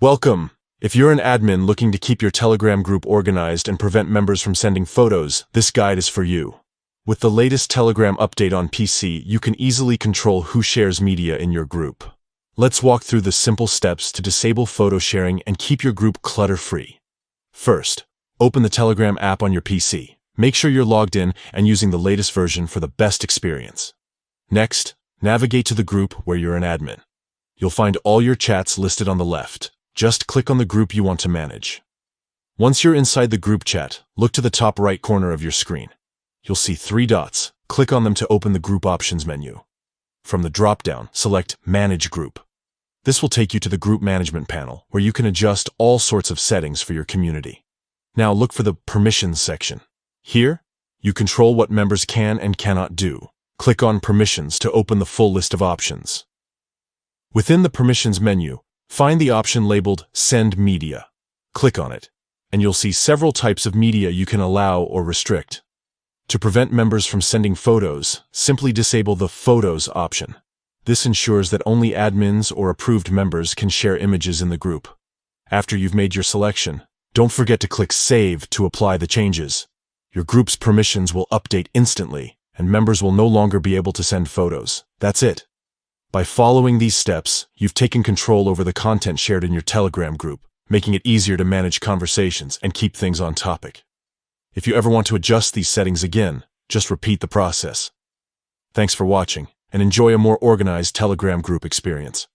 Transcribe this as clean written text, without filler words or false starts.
Welcome! If you're an admin looking to keep your Telegram group organized and prevent members from sending photos, this guide is for you. With the latest Telegram update on PC, you can easily control who shares media in your group. Let's walk through the simple steps to disable photo sharing and keep your group clutter-free. First, open the Telegram app on your PC. Make sure you're logged in and using the latest version for the best experience. Next, navigate to the group where you're an admin. You'll find all your chats listed on the left. Just click on the group you want to manage. Once you're inside the group chat, look to the top right corner of your screen. You'll see 3 dots. Click on them to open the Group Options menu. From the drop-down, select Manage Group. This will take you to the Group Management panel, where you can adjust all sorts of settings for your community. Now look for the Permissions section. Here, you control what members can and cannot do. Click on Permissions to open the full list of options. Within the Permissions menu, find the option labeled Send Media. Click on it, and you'll see several types of media you can allow or restrict. To prevent members from sending photos, simply disable the Photos option. This ensures that only admins or approved members can share images in the group. After you've made your selection, don't forget to click Save to apply the changes. Your group's permissions will update instantly, and members will no longer be able to send photos. That's it. By following these steps, you've taken control over the content shared in your Telegram group, making it easier to manage conversations and keep things on topic. If you ever want to adjust these settings again, just repeat the process. Thanks for watching, and enjoy a more organized Telegram group experience.